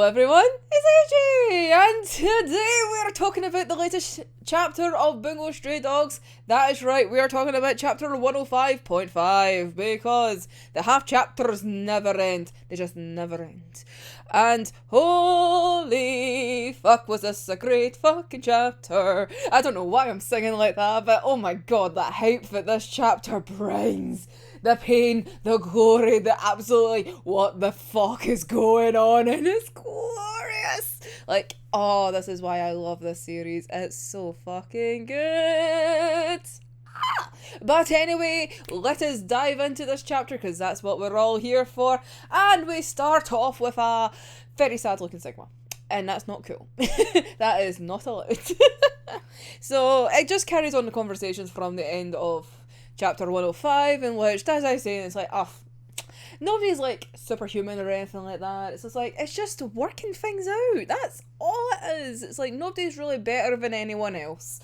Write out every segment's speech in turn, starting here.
everyone, it's AJ, and today we're talking about the latest chapter of Bungo Stray Dogs. That is right, we are talking about chapter 105.5, because the half chapters never end. They just never end. And holy fuck, was this a great fucking chapter. I don't know why I'm singing like that, but oh my god, that hype that this chapter brings. The pain, the glory, the absolutely what the fuck is going on, and it's glorious. Like, oh, this is why I love this series. It's so fucking good. But anyway, let us dive into this chapter because that's what we're all here for. And we start off with a very sad looking Sigma. And that's not cool. That is not allowed. So it just carries on the conversations from the end of chapter 105, in which Dazai saying it's like, oh, nobody's like superhuman or anything like that. It's just like, it's just working things out. That's all it is. It's like nobody's really better than anyone else.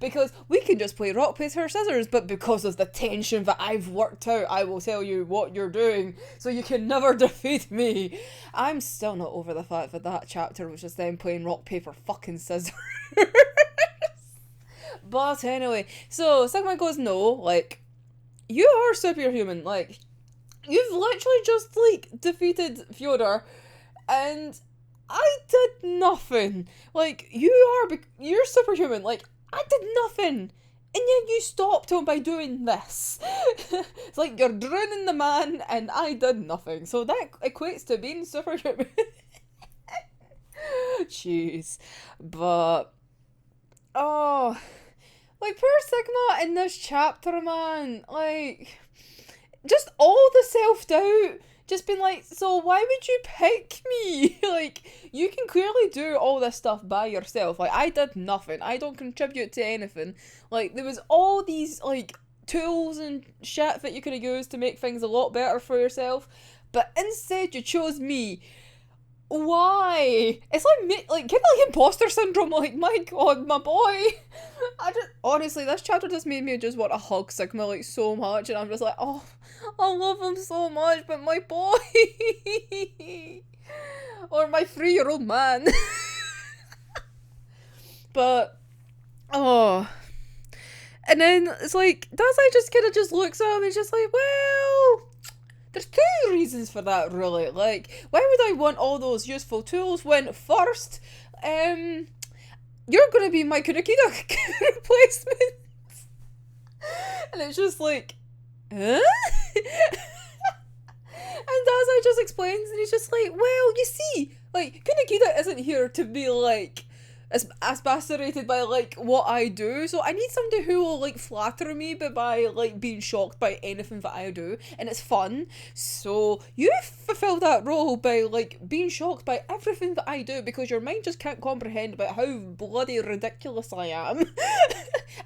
Because we can just play rock, paper, scissors, but because of the tension that I've worked out, I will tell you what you're doing, so you can never defeat me. I'm still not over the fact that that chapter was just them playing rock, paper, fucking scissors. But anyway, so Sigma goes, no, like, you are superhuman, like, you've literally just, like, defeated Fyodor, and I did nothing. Like, you're superhuman, like, I did nothing, and yet you stopped him by doing this. It's like, you're drowning the man, and I did nothing, so that equates to being superhuman. Jeez. But, oh, like, poor Sigma in this chapter, man. Like, just all the self-doubt. Just being like, so why would you pick me? Like, you can clearly do all this stuff by yourself. Like, I did nothing. I don't contribute to anything. Like, there was all these, like, tools and shit that you could have used to make things a lot better for yourself. But instead, you chose me. Why? It's like kind of like imposter syndrome. Like, my god, my boy. Honestly, this chapter just made me just want to hug Sigma like so much, and I'm just like, oh, I love him so much, but my boy, or my 3-year-old man. But oh, and then it's like Dazai just kind of just looks at him and just like, well, there's two reasons for that, really. Like, why would I want all those useful tools when first, you're gonna be my Kurakida replacement? And it's just like, huh? And Dazai just explains, and he's just like, well, you see, like, Kurakida isn't here to be, like, aspirated by, like, what I do, so I need somebody who will, like, flatter me by, like, being shocked by anything that I do, and it's fun. So you fulfill that role by, like, being shocked by everything that I do, because your mind just can't comprehend about how bloody ridiculous I am.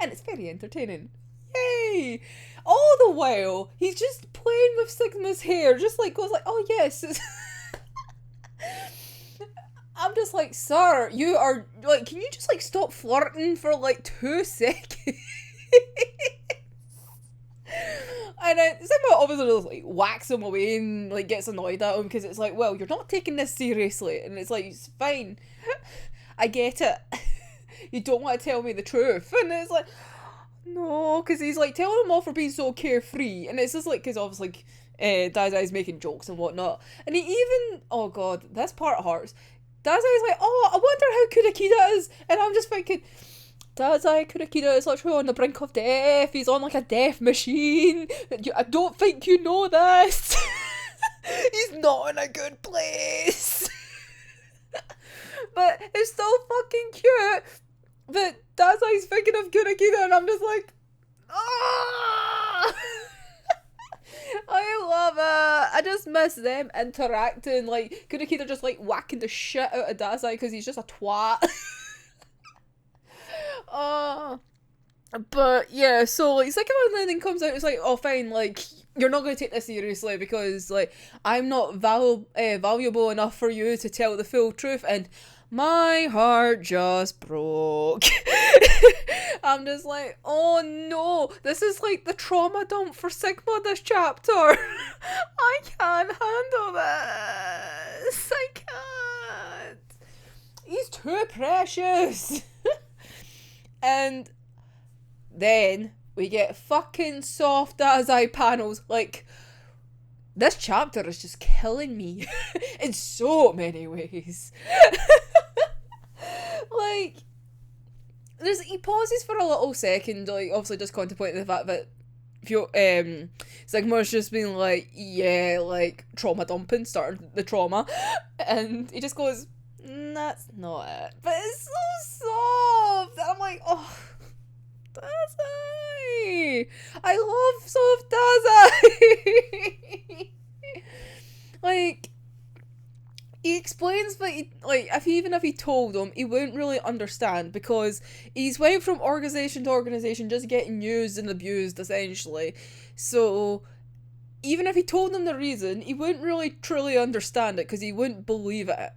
And it's very entertaining. Yay! All the while, he's just playing with Sigma's hair, just like goes like, oh yes. I'm just like, sir, you are, like, can you just, like, stop flirting for, like, 2 seconds? And then Sigma obviously just, like, whacks him away and, like, gets annoyed at him because it's like, well, you're not taking this seriously. And it's like, it's fine. I get it. You don't want to tell me the truth. And it's like, no, because he's, like, telling him off for being so carefree. And it's just, like, because obviously, Dazai's making jokes and whatnot. And he even, oh god, this part hurts. Dazai's like, oh, I wonder how Kurakida is. And I'm just thinking, Dazai, Kurakida is literally on the brink of death. He's on like a death machine. I don't think you know this. He's not in a good place. But it's so fucking cute that Dazai's thinking of Kurakida, and I'm just like, ah. I love it. I just miss them interacting. Like, Kurakida just, like, whacking the shit out of Dazai because he's just a twat. But yeah, so, like, second one then comes out, it's like, oh, fine, like, you're not going to take this seriously because, like, I'm not valuable enough for you to tell the full truth, and my heart just broke. I'm just like, oh no, this is like the trauma dump for Sigma this chapter. I can't handle this. I can't. too precious. And then we get fucking soft Dazai panels. Like, this chapter is just killing me in so many ways. Like, he pauses for a little second, like, obviously just contemplating the fact that Sigmar's just been like, yeah, like, trauma dumping, starting the trauma, and he just goes, that's not it. But it's so soft, and I'm like, oh, Dazai! I love soft Dazai! Like, he explains that, even if he told him, he wouldn't really understand, because he's went from organisation to organisation just getting used and abused, essentially. So, even if he told him the reason, he wouldn't really truly understand it, because he wouldn't believe it.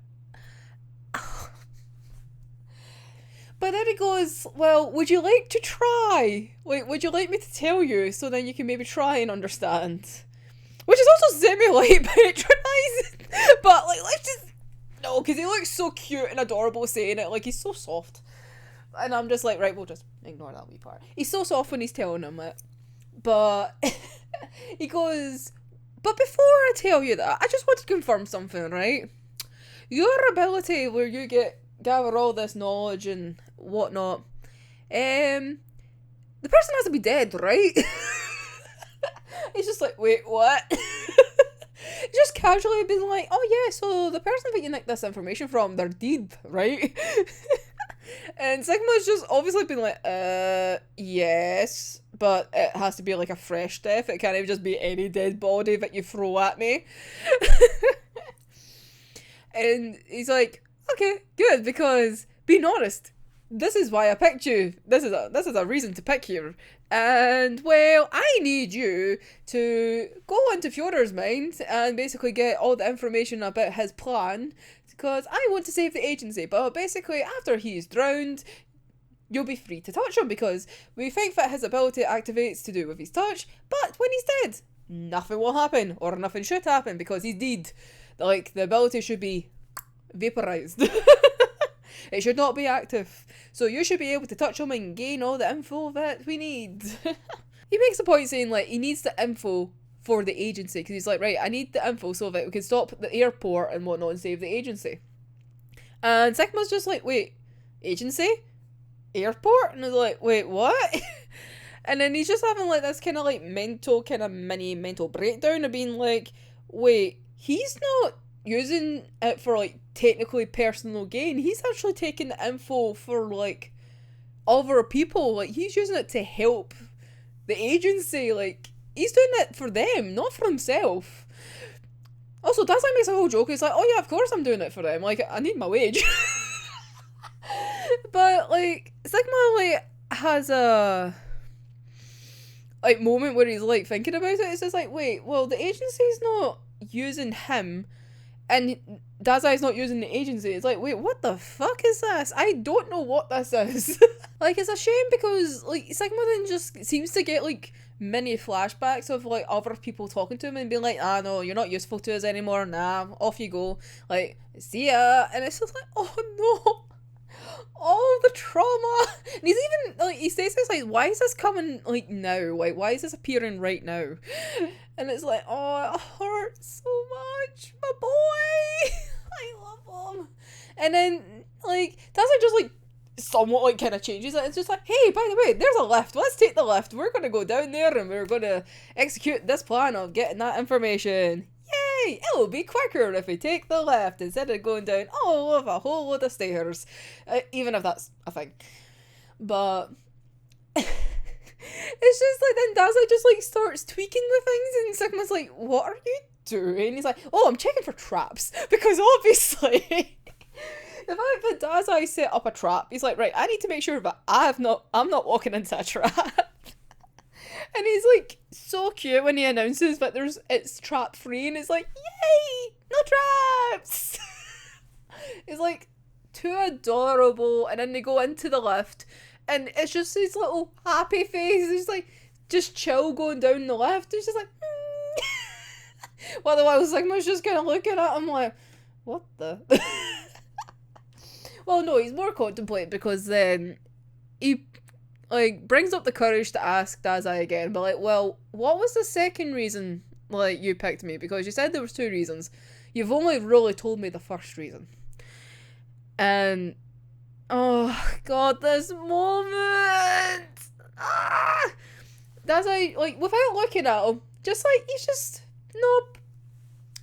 But then he goes, well, would you like to try? Like, would you like me to tell you, so then you can maybe try and understand? Which is also semi-like patronising. But, like, let's just... No, because he looks so cute and adorable saying it. Like, he's so soft. And I'm just like, right, we'll just ignore that wee part. He's so soft when he's telling him it. But he goes, but before I tell you that, I just want to confirm something, right? Your ability where you gather all this knowledge and whatnot, the person has to be dead, right? He's just like, wait, what? Just casually being like, oh yeah, so the person that you nicked this information from, they're dead, right? And Sigma's just obviously been like, yes, but it has to be like a fresh death. It can't even just be any dead body that you throw at me. And he's like, okay, good, because being honest, this is why I picked you. This is a reason to pick you. And, well, I need you to go into Fyodor's mind and basically get all the information about his plan, because I want to save the agency. But basically, after he's drowned, you'll be free to touch him, because we think that his ability activates to do with his touch, but when he's dead, nothing will happen, or nothing should happen, because he's dead. Like, the ability should be vaporized. It should not be active. So you should be able to touch him and gain all the info that we need. He makes a point saying, like, he needs the info for the agency, because he's like, right, I need the info so that we can stop the airport and whatnot and save the agency. And Sigma's just like, wait, agency? Airport? And he's like, wait, what? And then he's just having like this kind of like mini mental breakdown of being like, wait, he's not using it for like technically personal gain. He's actually taking the info for like other people. Like, he's using it to help the agency. Like, he's doing it for them, not for himself. Also, Dazai makes a whole joke. He's like, oh yeah, of course I'm doing it for them. Like, I need my wage. But like, Sigma like has a like moment where he's like thinking about it. It's just like, wait, well, the agency's not using him, and Dazai's not using the agency. It's like, wait, what the fuck is this? I don't know what this is. Like, it's a shame, because like Sigma then just seems to get like mini flashbacks of like other people talking to him and being like, ah, no, you're not useful to us anymore, nah, off you go, like, see ya. And it's just like, oh no, all the trauma. And he's even like, he says this like, why is this coming like now, like, why is this appearing right now? And it's like, oh, it hurts so much, my boy. I love him. And then like Dazai just like somewhat like kind of changes it. It's just like, hey, by the way, there's a lift, let's take the lift, we're gonna go down there and we're gonna execute this plan of getting that information. Yay! It'll be quicker if we take the left instead of going down all of a whole load of stairs, even if that's a thing. But it's just like, then Dazai just like starts tweaking the things, and Sigma's like, what are you doing? He's like, oh, I'm checking for traps, because obviously the fact that Dazai set up a trap, he's like, right, I need to make sure that I'm not walking into a trap. And he's like so cute when he announces that it's trap free, and it's like, yay, no traps. It's like too adorable. And then they go into the lift, and it's just his little happy face. He's like just chill going down the lift. He's just like, while the Sigma's just kind of looking at him like, what the? Well, no, he's more contemplating because then he like brings up the courage to ask Dazai again, but like, well, what was the second reason like you picked me? Because you said there was two reasons. You've only really told me the first reason. And oh god, this moment. Ah! Dazai, like, without looking at him, just like he's just nope.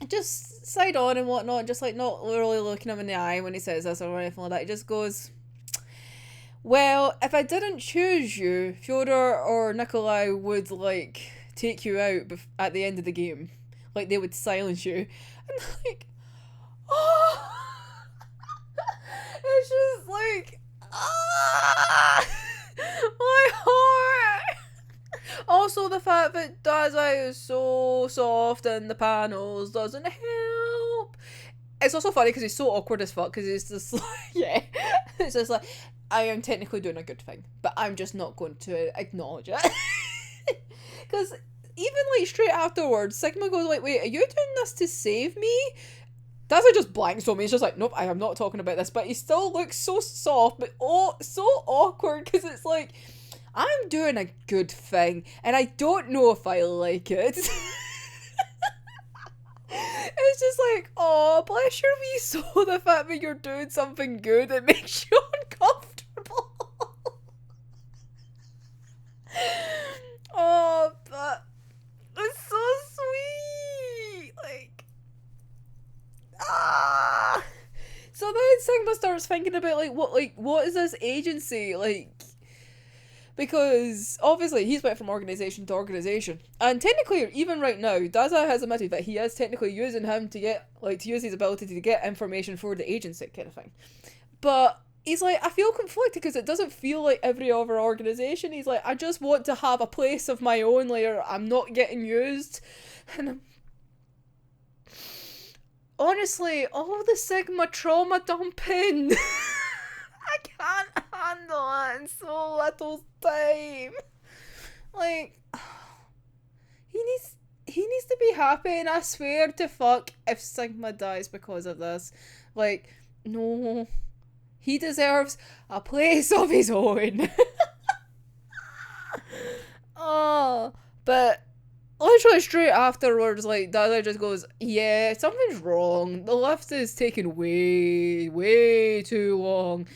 Just side on and whatnot, just like not really looking him in the eye when he says this or anything like that. He just goes, well, if I didn't choose you, Fyodor or Nikolai would, like, take you out at the end of the game. Like, they would silence you. And, like, oh! It's just like, ah! My heart! Also, the fact that Dazai is so soft in the panels doesn't help. It's also funny because he's so awkward as fuck because he's just like, yeah. It's just like, I am technically doing a good thing, but I'm just not going to acknowledge it. Because even like straight afterwards, Sigma goes like, wait, are you doing this to save me? Dazai just blanks on me. He's just like, nope, I am not talking about this. But he still looks so soft, but oh, so awkward because it's like, I'm doing a good thing and I don't know if I like it. It's just like, oh, bless your wee soul, the fact that you're doing something good that makes you uncomfortable. Oh, but it's so sweet. Like, ah. So then Sigma starts thinking about what is this agency like? Because obviously he's went from organisation to organisation, and technically, even right now, Dazai has admitted that he is technically using him to use his ability to get information for the agency kind of thing. But he's like, I feel conflicted because it doesn't feel like every other organisation. He's like, I just want to have a place of my own where I'm not getting used, and honestly, all the Sigma trauma dumping. I can't handle it in so little time. Like, he needs to be happy, and I swear to fuck if Sigma dies because of this. Like, no. He deserves a place of his own. Oh, but literally straight afterwards, like, Dazai just goes, yeah, something's wrong. The lift is taking way, way too long.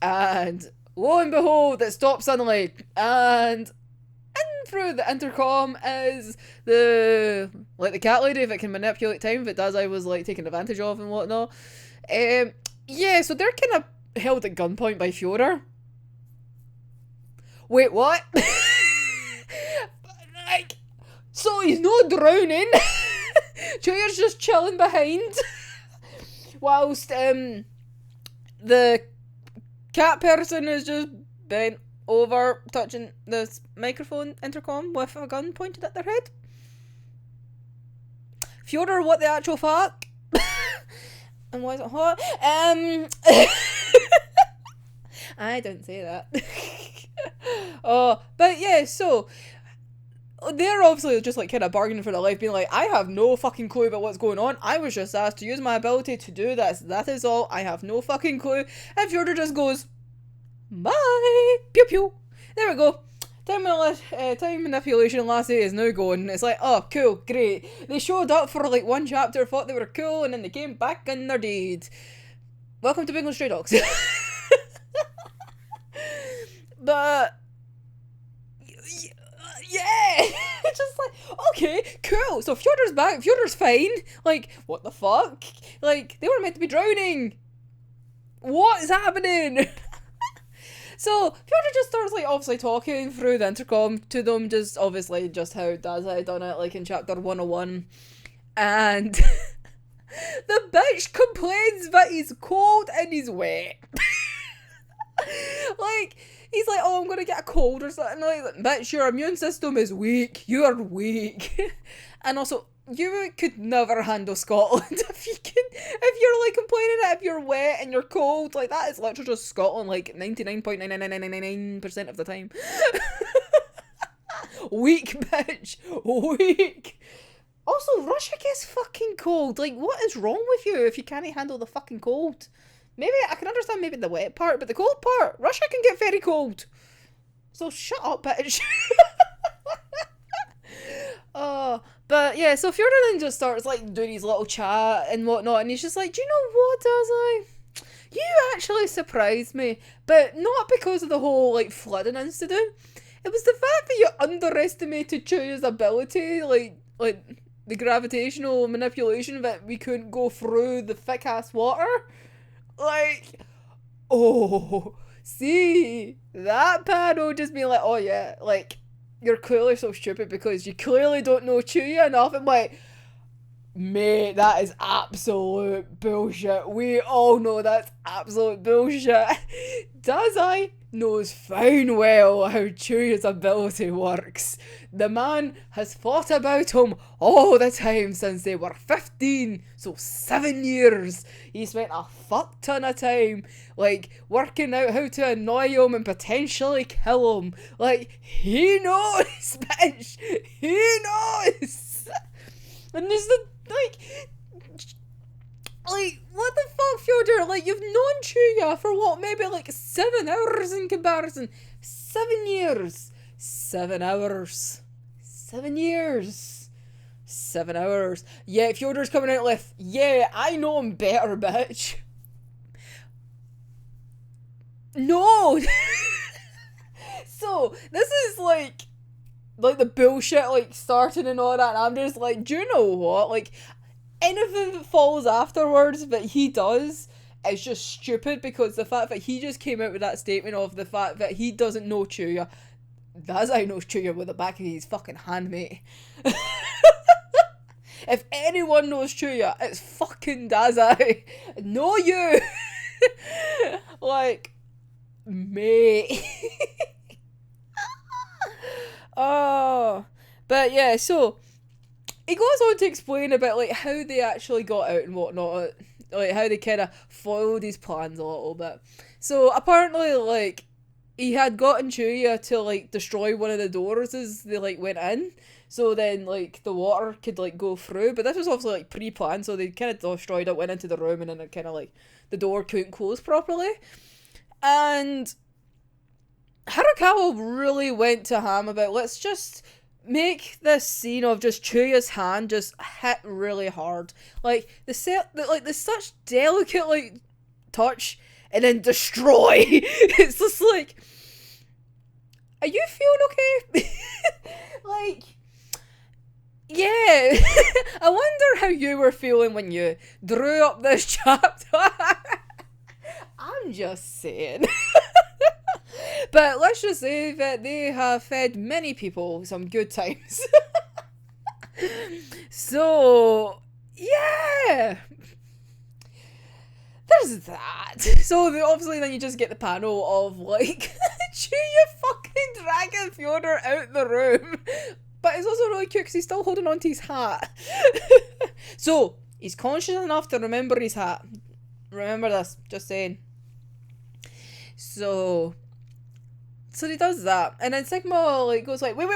And lo and behold, it stops suddenly. And in through the intercom is the cat lady that can manipulate time that Dazai was like taking advantage of and whatnot. Yeah, so they're kind of held at gunpoint by Fyodor. Wait, what? Like, so he's not drowning. Chuyer's just chilling behind. Whilst the cat person is just bent over touching the microphone intercom with a gun pointed at their head. Fyodor, what the actual fuck? And why is it hot? I didn't say that. Oh, but yeah, so they're obviously just like kind of bargaining for their life, being like, I have no fucking clue about what's going on. I was just asked to use my ability to do this. That is all. I have no fucking clue. And Fyodor just goes, bye. Pew pew. There we go. Time manipulation lassie is now gone. It's like, oh, cool, great. They showed up for like one chapter, thought they were cool, and then they came back and they're dead. Welcome to Bungo Stray Dogs. But yeah, it's just like, okay, cool. So Fyodor's back. Fyodor's fine. Like, what the fuck? Like, they were meant to be drowning. What is happening? So Fyodor just starts like obviously talking through the intercom to them, just obviously just how Dazai done it like in chapter 101, and the bitch complains that he's cold and he's wet. Like, he's like, oh, I'm gonna get a cold or something. Like, bitch, your immune system is weak. You're weak. And also, you could never handle Scotland if you're like complaining that if you're wet and you're cold, like that is literally just Scotland like 99.99999% of the time. Weak, bitch. Weak. Also, Russia gets fucking cold. Like, what is wrong with you if you can't handle the fucking cold? Maybe I can understand maybe the wet part, but the cold part, Russia can get very cold. So shut up, bitch. But yeah, so Fyodor then just starts like doing his little chat and whatnot, and he's just like, do you know what, Dazai? You actually surprised me, but not because of the whole like flooding incident. It was the fact that you underestimated Chuya's ability, like the gravitational manipulation, that we couldn't go through the thick ass water. Like, oh, see, that panel just being like, oh yeah, like, you're clearly so stupid because you clearly don't know Chuya enough. I'm like, mate, that is absolute bullshit. We all know that's absolute bullshit. Dazai knows fine well how Chuya's ability works. The man has thought about him all the time since they were 15, so 7 years. He spent a fuck ton of time, like, working out how to annoy him and potentially kill him. Like, he knows, bitch! He knows! And there's the, like, what the fuck, Fyodor? Like, you've known Chuya for what, maybe like 7 hours in comparison. 7 years. 7 hours. 7 years. 7 hours. Yeah, Fyodor's coming out with, yeah, I know him better, bitch. No! So, this is like the bullshit, like, starting and all that, and I'm just like, do you know what? Like, anything that follows afterwards that he does is just stupid, because the fact that he just came out with that statement of the fact that he doesn't know Chuya. Dazai knows Chuya with the back of his fucking hand, mate. If anyone knows Chuya, it's fucking Dazai. No you! Like, mate. Oh. But yeah, so he goes on to explain about like how they actually got out and whatnot, like how they kind of foiled his plans a little bit. So apparently, like, he had gotten Chuya to like destroy one of the doors as they like went in, so then like the water could like go through. But this was obviously like pre-planned, so they kind of destroyed it, went into the room, and then it kind of like the door couldn't close properly. And Harukawa really went to ham about, let's just make this scene of just Chuya's hand just hit really hard, like the such delicate like touch, and then destroy. It's just like, are you feeling okay? Like, yeah. I wonder how you were feeling when you drew up this chapter. I'm just saying. But let's just say that they have fed many people some good times. So, yeah. There's that. So, obviously, then you just get the panel of, like, Chuya fucking dragging Fyodor out the room. But it's also really cute because he's still holding on to his hat. So, he's conscious enough to remember his hat. Remember this, just saying. So he does that, and then Sigma like goes like, wait,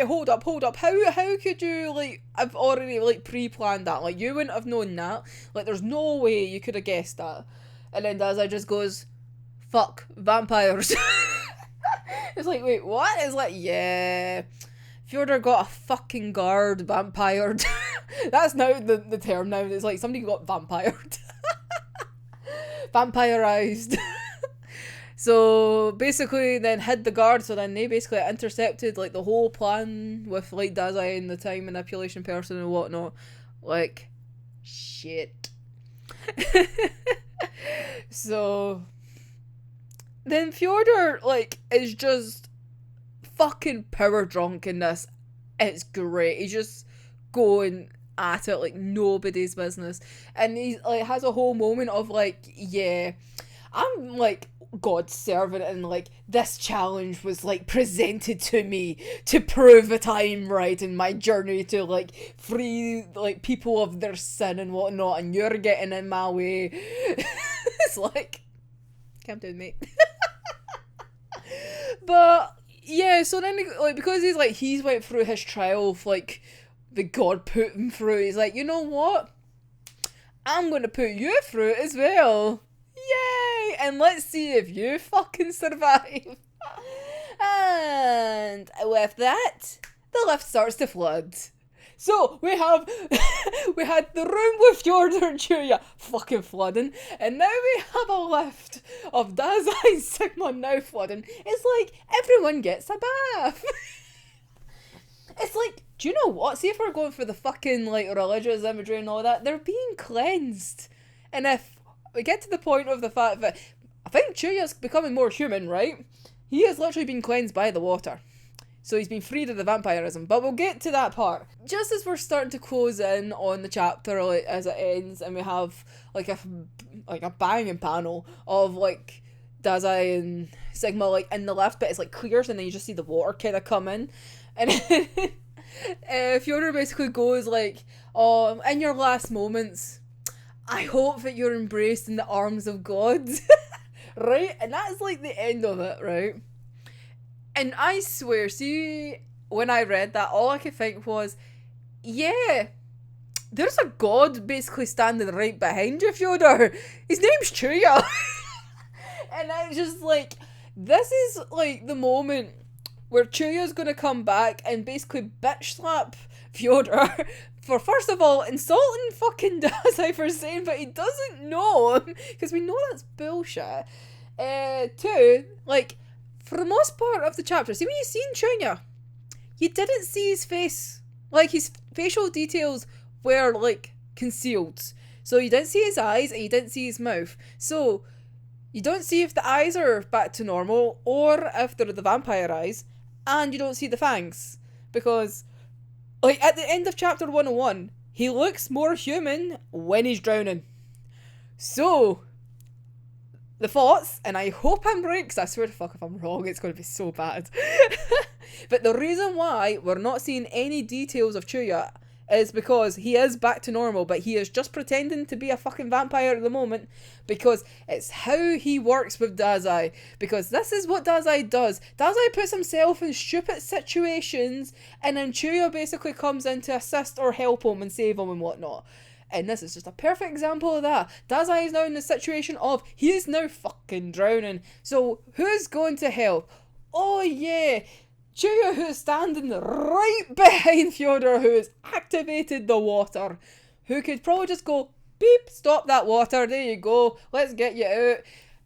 hold up. How could you like have already like pre-planned that? Like, you wouldn't have known that. Like, there's no way you could have guessed that. And then Dazai just goes, fuck, vampires. It's like, wait, what? It's like, yeah, Fyodor got a fucking guard vampired. That's now the term now. It's like somebody got vampired. Vampirized. So basically then hid the guard, so then they basically intercepted like the whole plan with like Dazai and the time manipulation person and whatnot. Like, shit. So then Fyodor like is just fucking power drunk in this. It's great. He's just going at it like nobody's business. And he like has a whole moment of like, yeah, I'm like God's servant, and like this challenge was like presented to me to prove that I'm right in my journey to like free like people of their sin and whatnot, and you're getting in my way. It's like, calm down, mate. But yeah, so then like because he's went through his trial of like the God put him through, he's like, you know what? I'm gonna put you through it as well. and let's see if you fucking survive. And with that, the lift starts to flood. So we have we had the room with Fyodor and Chuya fucking flooding, and now we have a lift of Dazai and Sigma now flooding. It's like everyone gets a bath. It's like, do you know what? See, if we're going for the fucking like religious imagery and all that, they're being cleansed. And if we get to the point of the fact that I think Chuya's becoming more human, right? He has literally been cleansed by the water. So he's been freed of the vampirism, but we'll get to that part. Just as we're starting to close in on the chapter, like, as it ends, and we have like a banging panel of like Dazai and Sigma like in the lift, but it's like clears, and then you just see the water kind of come in, and Fyodor basically goes like, "Oh, in your last moments, I hope that you're embraced in the arms of God," right? And that's like the end of it, right? And I swear, see, when I read that, all I could think was, yeah, there's a god basically standing right behind you, Fyodor. His name's Chuya. And I was just like, this is like the moment where Chuya's going to come back and basically bitch slap Fyodor for, first of all, insulting fucking Dazai for saying that he doesn't know him, because we know that's bullshit. Two, like, for the most part of the chapter, see when you seen Chuya, you didn't see his face. Like, his facial details were, like, concealed. So you didn't see his eyes and you didn't see his mouth. So you don't see if the eyes are back to normal or if they're the vampire eyes, and you don't see the fangs. Because, like, at the end of chapter 101, he looks more human when he's drowning. So the thoughts, and I hope I'm right, because I swear to fuck if I'm wrong, it's going to be so bad. But the reason why we're not seeing any details of Chuya is because he is back to normal, but he is just pretending to be a fucking vampire at the moment, because it's how he works with Dazai. Because this is what Dazai does. Dazai puts himself in stupid situations, and then Chuya basically comes in to assist or help him and save him and whatnot. And this is just a perfect example of that. Dazai is now in the situation of, he is now fucking drowning. So, who's going to help? Oh yeah, Chuya, who's standing right behind Fyodor, who has activated the water. Who could probably just go, beep, stop that water, there you go, let's get you out.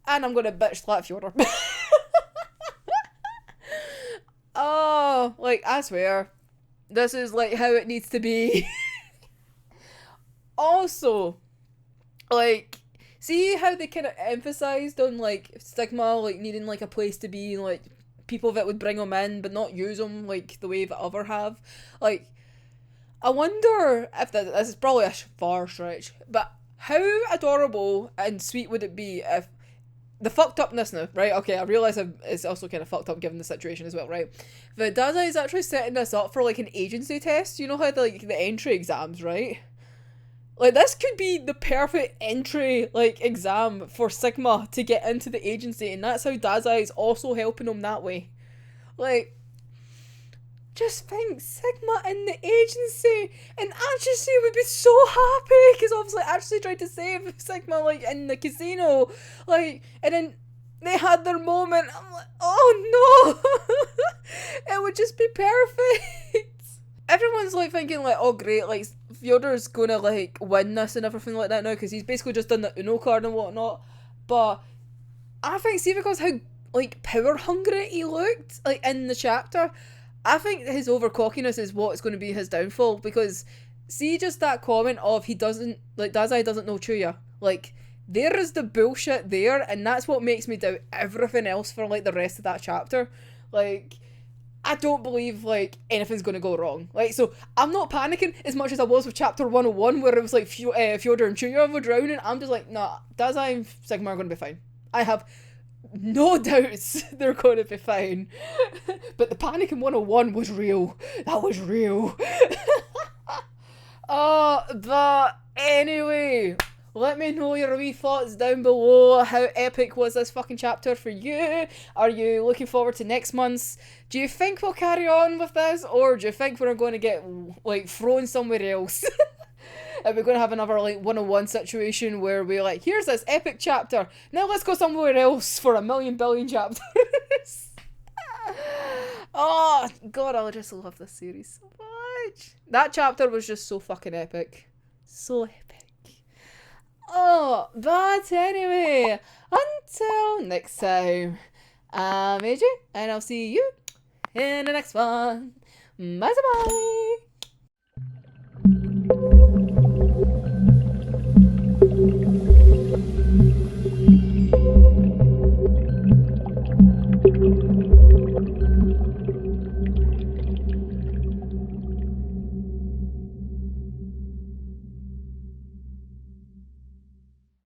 And I'm going to bitch slap Fyodor. Oh, like, I swear, this is like how it needs to be. Also, like, see how they kind of emphasised on, like, Stigma, like, needing, like, a place to be, and, like, people that would bring them in but not use them, like, the way that other have. Like, I wonder if this is probably a far stretch, but how adorable and sweet would it be if the fucked upness now, right? Okay, I realise it's also kind of fucked up given the situation as well, right? But Dazai is actually setting this up for, like, an agency test. You know how, like, the entry exams, right? Like, this could be the perfect entry, like, exam for Sigma to get into the agency, and that's how Dazai is also helping him that way. Like, just think, Sigma in the agency, and Agency would be so happy, because obviously Agency tried to save Sigma, like, in the casino, like, and then they had their moment. I'm like, oh no! It would just be perfect. Everyone's, like, thinking, like, oh great, like, Fyodor's gonna, like, win this and everything like that now, because he's basically just done the Uno card and whatnot. But I think, see, because how, like, power hungry he looked, like, in the chapter, I think his overcockiness is what's going to be his downfall. Because see, just that comment of he doesn't, like, Dazai doesn't know Chuya, like, there is the bullshit there, and that's what makes me doubt everything else for, like, the rest of that chapter. Like, I don't believe, like, anything's going to go wrong. Like, so I'm not panicking as much as I was with chapter 101, where it was like Fyodor and Chuya were drowning. I'm just like, nah, Dazai and Sigma are going to be fine. I have no doubts they're going to be fine. But the panic in 101 was real. That was real. But anyway, let me know your wee thoughts down below. How epic was this fucking chapter for you? Are you looking forward to next month's? Do you think we'll carry on with this, or do you think we're going to get, like, thrown somewhere else? Are we going to have another like 101 situation where we're like, here's this epic chapter, now let's go somewhere else for a million billion chapters? Oh god, I just love this series so much. That chapter was just so fucking epic. So epic. Oh, but anyway, until next time, I'm AJ, and I'll see you in the next one. Bye bye.